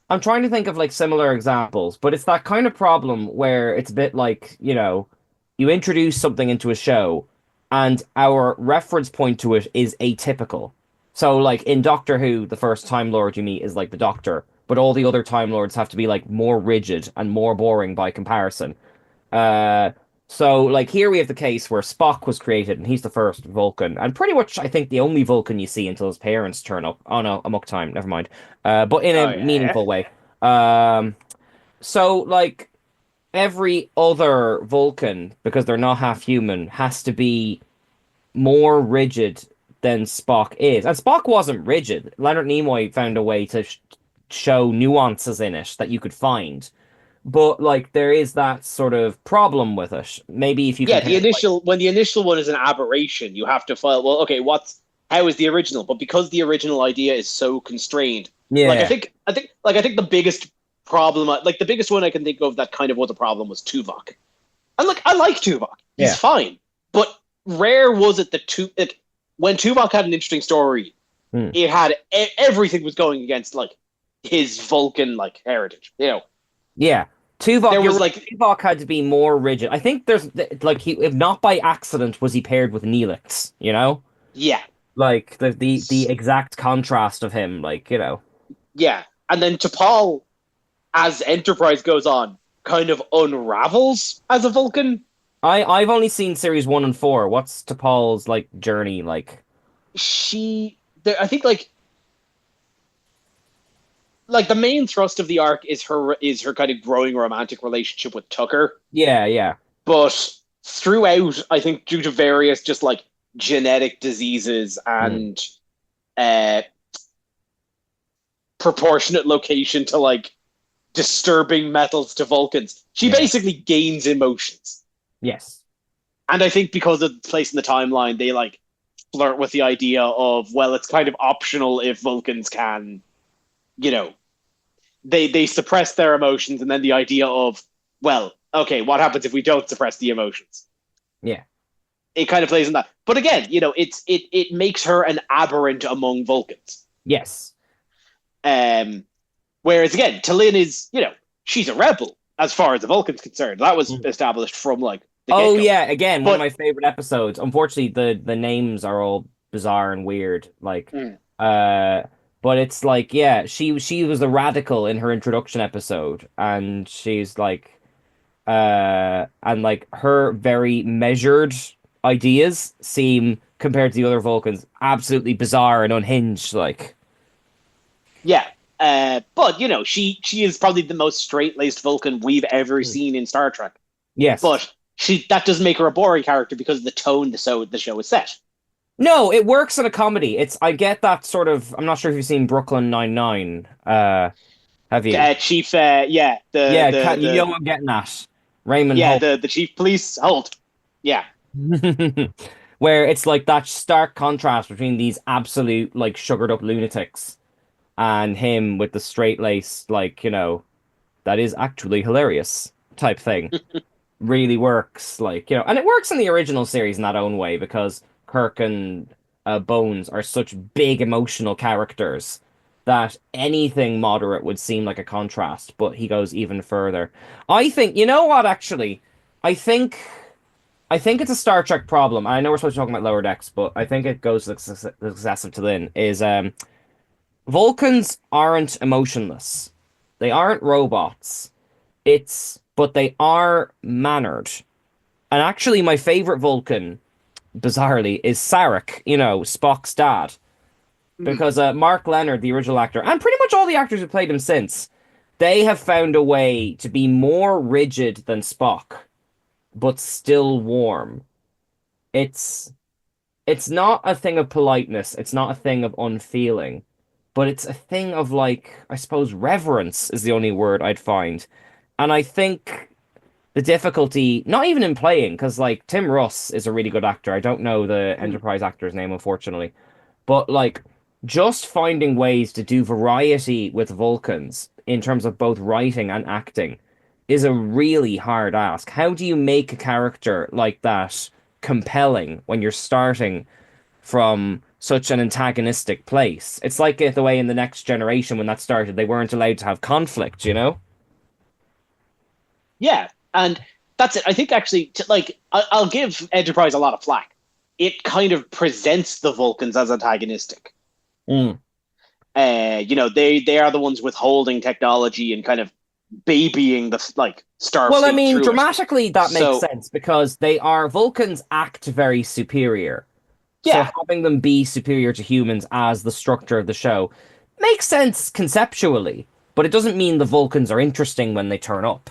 I'm trying to think of like similar examples, but it's that kind of problem where it's a bit like, you introduce something into a show and our reference point to it is atypical. So like in Doctor Who, the first Time Lord you meet is like the Doctor, but all the other Time Lords have to be like more rigid and more boring by comparison. Uh, so like here we have the case where Spock was created and he's the first Vulcan and pretty much I think the only Vulcan you see until his parents turn up. Oh no, Amok Time, never mind. But in Oh a yeah. meaningful way. Um, so like every other Vulcan, because they're not half human, has to be more rigid than Spock is. And Spock wasn't rigid. Leonard Nimoy found a way to show nuances in it that you could find. But like there is that sort of problem with it. Maybe if you Yeah, compare it, like, when the initial one is an aberration, you have to file. Well, okay, how is the original? But because the original idea is so constrained, like yeah, I think the biggest problem, like the biggest one I can think of that kind of was a problem was Tuvok. And like I like Tuvok, he's Yeah. fine, but rare was it that when Tuvok had an interesting story, it had everything was going against like his Vulcan like heritage, yeah. Tuvok, There was Tuvok had to be more rigid. I think there's like he, if not by accident, was he paired with Neelix? yeah, Like the exact contrast of him, like yeah, and then T'Pol, as Enterprise goes on, kind of unravels as a Vulcan. I've only seen series 1 and 4. What's T'Pol's like journey like? I think like the main thrust of the arc is her kind of growing romantic relationship with Tucker, Yeah, yeah, but throughout, I think due to various just like genetic diseases and proportionate location to like disturbing metals to Vulcans, she basically gains emotions. yes, And I think because of the place in the timeline, they like flirt with the idea of, well, it's kind of optional if Vulcans can, they suppress their emotions, and then the idea of, well, okay, what happens if we don't suppress the emotions? yeah, It kind of plays in that. But again, it makes her an aberrant among Vulcans. yes, Whereas again, Talin is, she's a rebel as far as the Vulcan's concerned. That was established from like the Oh get-go. yeah, again, one of my favorite episodes. Unfortunately, the names are all bizarre and weird. Like, but it's like, yeah, she was the radical in her introduction episode, and she's like, and like her very measured ideas seem compared to the other Vulcans absolutely bizarre and unhinged. Like, Yeah. But she is probably the most straight-laced Vulcan we've ever seen in Star Trek. yes, But that doesn't make her a boring character because of the tone the show is set. no, it works in a comedy. I get that sort of. I'm not sure if you've seen Brooklyn Nine-Nine. Have you? Chief, You know what I'm getting at. Raymond yeah, Holt. the chief police Holt. Yeah. Where it's like that stark contrast between these absolute like sugared up lunatics and him with the straight lace, like, that is actually hilarious type thing. Really works, like, and it works in the original series in that own way because Kirk and Bones are such big emotional characters that anything moderate would seem like a contrast, but he goes even further. I think, you know what, actually? I think I think it's a Star Trek problem. I know we're supposed to be talking about lower decks, but I think it goes to the success of T'Lyn is Vulcans aren't emotionless. They aren't robots. But they are mannered. And actually my favorite Vulcan, bizarrely, is Sarek, Spock's dad. Because Mark Leonard, the original actor, and pretty much all the actors who played him since, they have found a way to be more rigid than Spock, but still warm. It's it's not a thing of politeness, it's not a thing of unfeeling, but it's a thing of, like, I suppose reverence is the only word I'd find. And I think the difficulty, not even in playing, because like Tim Russ is a really good actor. I don't know the Enterprise actor's name, unfortunately. But like just finding ways to do variety with Vulcans in terms of both writing and acting is a really hard ask. How do you make a character like that compelling when you're starting from such an antagonistic place? It's like the way in The Next Generation when that started, they weren't allowed to have conflict, you know? Yeah, and that's it. I think actually, I'll give Enterprise a lot of flack. It kind of presents the Vulcans as antagonistic. Mm. They are the ones withholding technology and kind of babying the Starfleet. Well, I mean, through dramatically that makes sense because Vulcans act very superior. So Yeah, having them be superior to humans as the structure of the show makes sense conceptually, but it doesn't mean the Vulcans are interesting when they turn up.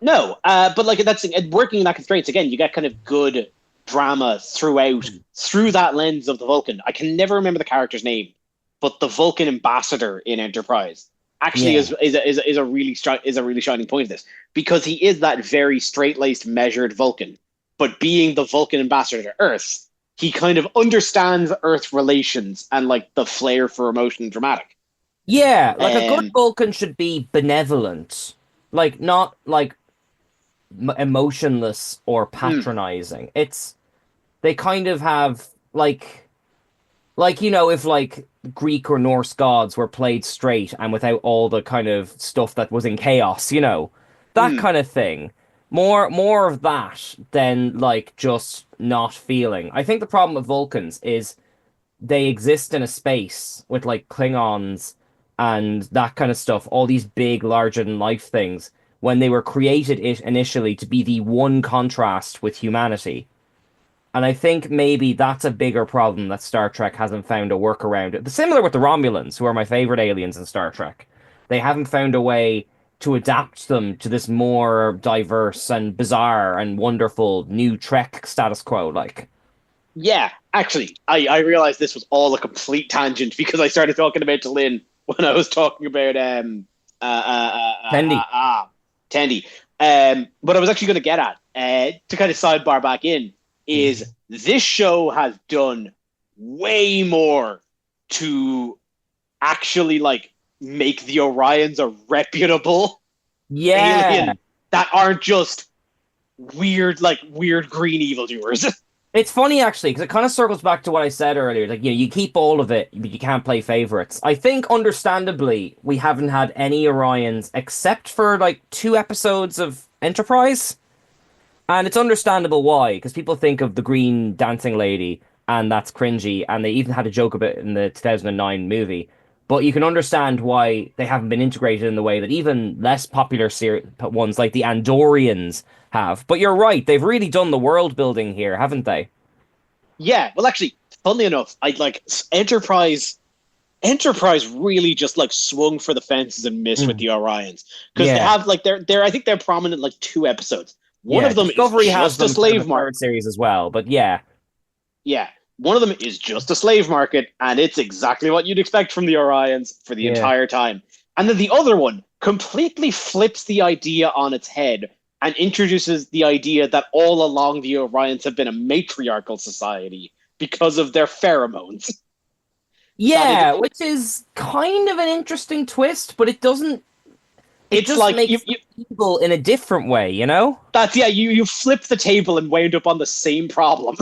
no, but like that's working in that constraints again. You get kind of good drama throughout through that lens of the Vulcan. I can never remember the character's name, but the Vulcan ambassador in Enterprise actually is a really shining point of this because he is that very straight laced, measured Vulcan. But being the Vulcan ambassador to Earth, he kind of understands Earth relations and like the flair for emotion and dramatic. Yeah, like a good Vulcan should be benevolent, like not like emotionless or patronizing. They kind of have if like Greek or Norse gods were played straight and without all the kind of stuff that was in chaos, that kind of thing. More of that than like just not feeling. I think the problem with Vulcans is they exist in a space with like Klingons and that kind of stuff, all these big, larger than life things, when they were created initially to be the one contrast with humanity. And I think maybe that's a bigger problem that Star Trek hasn't found a workaround. Similar with the Romulans, who are my favorite aliens in Star Trek. They haven't found a way to adapt them to this more diverse and bizarre and wonderful new Trek status quo, like. Yeah, actually, I realized this was all a complete tangent because I started talking about Lynn when I was talking about Tendi. Tendi. What I was actually going to get at to kind of sidebar back in is this show has done way more to actually like make the Orions a reputable alien that aren't just weird green evildoers. It's funny actually because it kind of circles back to what I said earlier. Like, you keep all of it, but you can't play favorites. I think, understandably, we haven't had any Orions except for like 2 episodes of Enterprise. And it's understandable why, because people think of the green dancing lady, and that's cringy, and they even had a joke about it in the 2009 movie. But you can understand why they haven't been integrated in the way that even less popular ones like the Andorians have. But you're right, they've really done the world building here, haven't they? Yeah, well, actually, funnily enough, I like Enterprise. Enterprise really just like swung for the fences and missed with the Orions because they have like they're I think they're prominent like 2 episodes. One of them Discovery is has just a slave market series as well, but yeah. Yeah, one of them is just a slave market, and it's exactly what you'd expect from the Orions for the entire time. And then the other one completely flips the idea on its head and introduces the idea that all along the Orions have been a matriarchal society because of their pheromones. Yeah, which is kind of an interesting twist, but it doesn't. It just like makes evil in a different way, you know? That's you flip the table and wound up on the same problem.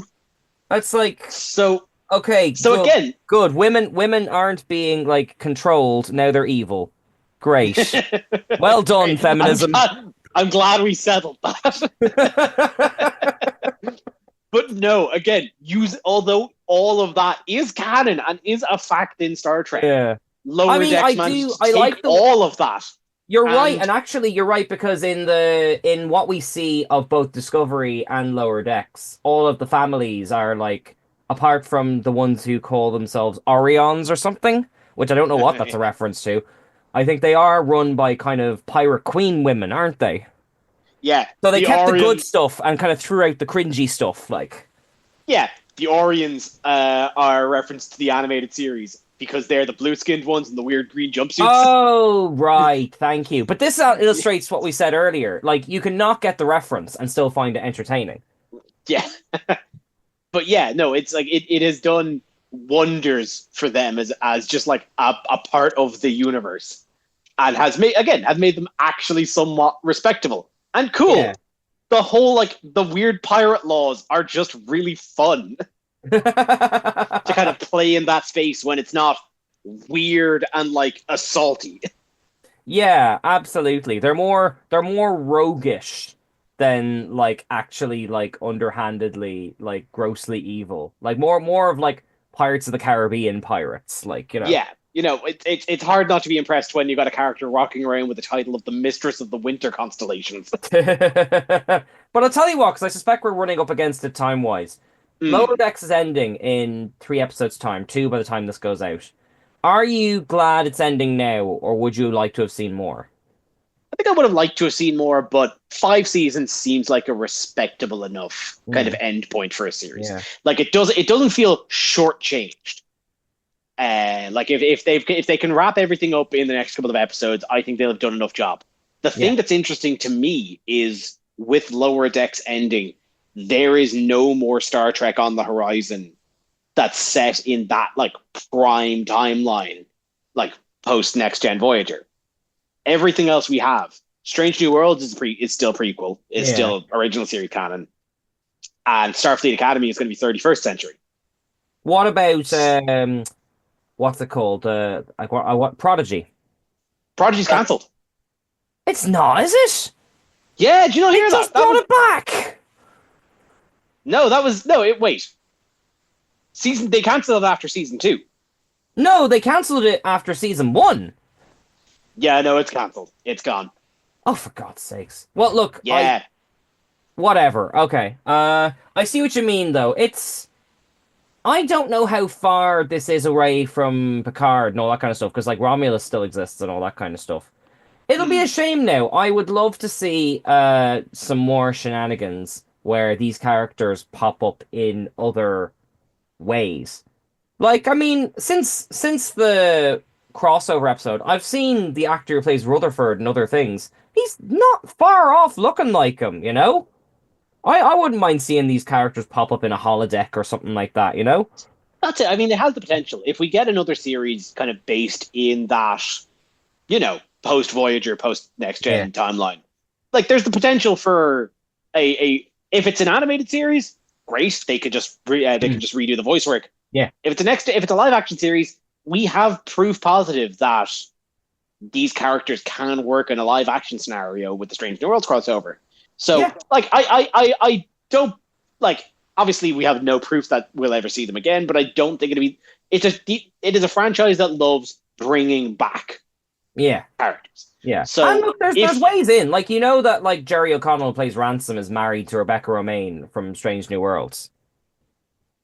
It's like so okay. So good, again, good. Women aren't being like controlled. Now they're evil. Great. Well done, feminism. I'm glad we settled that. But no, again, although all of that is canon and is a fact in Star Trek. Yeah. Lower Decks managed to take all of that. You're right, and actually you're right, because in what we see of both Discovery and Lower Decks, all of the families are like, apart from the ones who call themselves Orions or something, which I don't know what that's a reference to. I think they are run by kind of pirate queen women, aren't they? Yeah. So they kept the good stuff and kind of threw out the cringy stuff, like. Yeah, the Orions are a reference to the animated series because they're the blue-skinned ones in the weird green jumpsuits. Oh, right. Thank you. But this illustrates what we said earlier. Like, you can not get the reference and still find it entertaining. Yeah. But yeah, no, it's like it has done wonders for them as just like a part of the universe, and has made them actually somewhat respectable and cool. Yeah. The whole like the weird pirate laws are just really fun to kind of play in that space when it's not weird and like assaulty. Yeah, absolutely. They're more roguish than like actually like underhandedly like grossly evil. Like more of like Pirates of the Caribbean pirates, like, you know. Yeah, you know, it's hard not to be impressed when you got a character walking around with the title of the Mistress of the Winter Constellations. But I'll tell you what, because I suspect we're running up against it time-wise. Lower Decks is ending in 3 episodes' time, 2 by the time this goes out. Are you glad it's ending now, or would you like to have seen more? I think I would have liked to have seen more, but 5 seasons seems like a respectable enough kind of end point for a series. Yeah. Like it doesn't feel shortchanged. Like if they can wrap everything up in the next couple of episodes, I think they'll have done enough job. The thing that's interesting to me is with Lower Decks ending, there is no more Star Trek on the horizon that's set in that like prime timeline, like post Next Gen Voyager. Everything else we have, Strange New Worlds is still prequel, is still original series canon, and Starfleet Academy is going to be 31st century. What about what's it called? What Prodigy? Prodigy's cancelled. It's not, is it? Yeah, did you not hear that? Just brought it back. No, wait. They cancelled it after season 2. No, they cancelled it after season 1. Yeah, no, it's cancelled. It's gone. Oh, for God's sakes. Well, look. Yeah. Whatever. Okay. I see what you mean, though. I don't know how far this is away from Picard and all that kind of stuff, because like Romulus still exists and all that kind of stuff. It'll be a shame now. I would love to see some more shenanigans where these characters pop up in other ways. Like, I mean, since the crossover episode, I've seen the actor who plays Rutherford and other things. He's not far off looking like him, you know? I wouldn't mind seeing these characters pop up in a holodeck or something like that, you know? That's it. I mean, it has the potential. If we get another series kind of based in that, you know, post-Voyager, post-Next-Gen timeline, like, there's the potential for if it's an animated series, great. They could just just redo the voice work. Yeah. If it's a live-action series, we have proof positive that these characters can work in a live action scenario with the Strange New Worlds crossover. So, like, I don't, like, obviously we have no proof that we'll ever see them again, but I don't think it is a franchise that loves bringing back characters. Yeah. So and look, there's ways in. Like, you know that, like, Jerry O'Connell, who plays Ransom, is married to Rebecca Romaine from Strange New Worlds.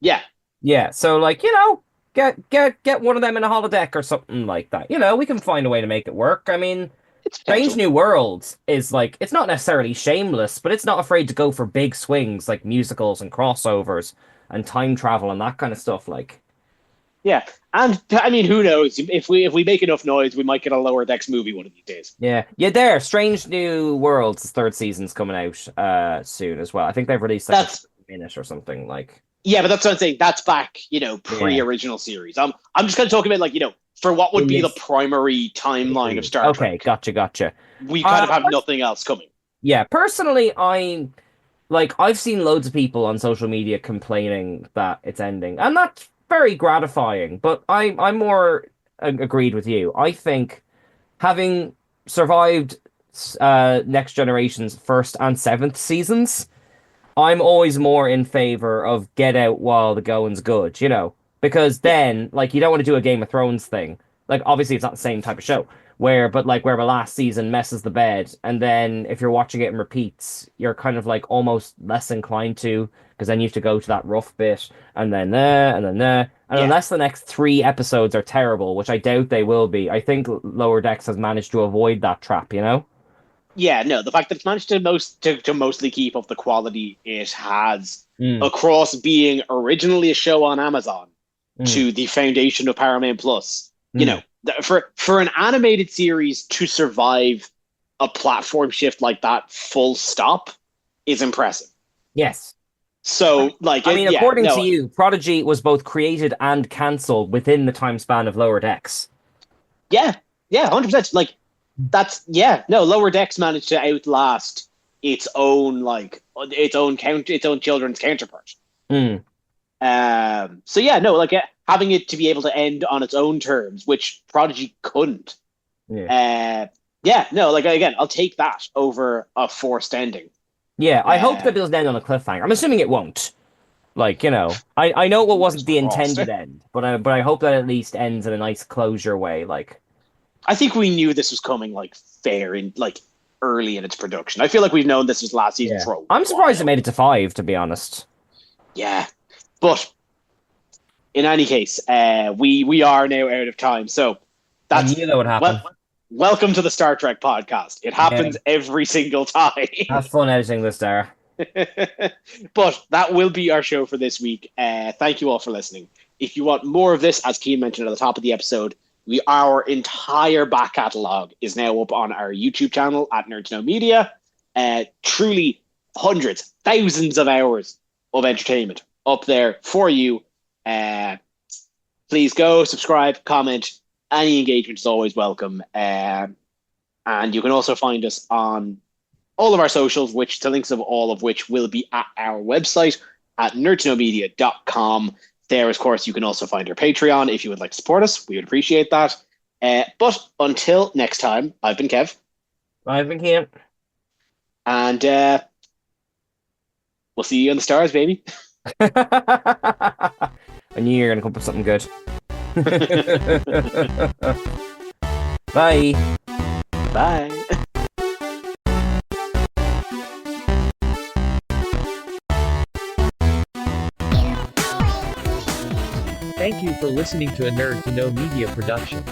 Yeah. Yeah, so, like, you know, get one of them in a holodeck or something like that. You know, we can find a way to make it work. I mean, Strange New Worlds is like, it's not necessarily shameless, but it's not afraid to go for big swings like musicals and crossovers and time travel and that kind of stuff. Like, Yeah, and I mean, who knows? If we make enough noise, we might get a Lower Decks movie one of these days. Yeah, yeah. There, Strange New Worlds' third season's coming out soon as well. I think they've released like That's a minute or something. Like, Yeah, but that's what I'm saying. That's back, yeah, pre-original series. I'm just kind of talking about like, for what would in be the this primary timeline of Star okay, Trek. gotcha. We kind of have nothing else coming. Yeah, personally, I've seen loads of people on social media complaining that it's ending, and that's very gratifying. But I'm more agreed with you. I think having survived Next Generation's first and seventh seasons, I'm always more in favor of get out while the going's good, because Yeah, then like you don't want to do a Game of Thrones thing. Like obviously it's not the same type of show where the last season messes the bed, and then if you're watching it in repeats, you're kind of like almost less inclined to, because then you have to go to that rough bit and then there and then there. And yeah, unless the next three episodes are terrible, which I doubt they will be, I think Lower Decks has managed to avoid that trap. yeah. No, the fact that it's managed to mostly keep up the quality it has Mm, across being originally a show on Amazon mm, to the foundation of Paramount Plus. mm. For an animated series to survive a platform shift like that, full stop, is impressive. Yes. So, like, I mean, yeah, according to no, you, Prodigy was both created and cancelled within the time span of Lower Decks. yeah, yeah, 100%. Like, yeah, no, Lower Decks managed to outlast its own its own children's counterpart. Mm, So yeah, no, like having it to be able to end on its own terms, which Prodigy couldn't. yeah. Yeah, no, like again, I'll take that over a forced ending. Yeah, I hope Uh, that it doesn't end on a cliffhanger. I'm assuming it won't. Like, I know it wasn't the crossed. intended end, but I hope that at least ends in a nice closure way. Like, I think we knew this was coming like fair in like early in its production. I feel like we've known this was last season yeah. for a I'm surprised it while. made it to 5, to be honest. Yeah, but in any case, we are now out of time. So I that's knew that would happen. welcome to the Star Trek podcast. It Yeah. happens every single time. Have fun editing this, Dara. But that will be our show for this week. Thank you all for listening. If you want more of this, as Keane mentioned at the top of the episode, our entire back catalogue is now up on our YouTube channel at Nerd to Know Media. Truly hundreds, thousands of hours of entertainment up there for you. Please go, subscribe, comment. Any engagement is always welcome. And you can also find us on all of our socials, the links of all of which will be at our website at nerdtoknowmedia.com. There, of course, you can also find our Patreon if you would like to support us. We would appreciate that. But until next time, I've been Kev. I've been here. And we'll see you in the stars, baby. I knew you were going to come up with something good. Bye. Bye. Thank you for listening to a Nerd to Know Media production.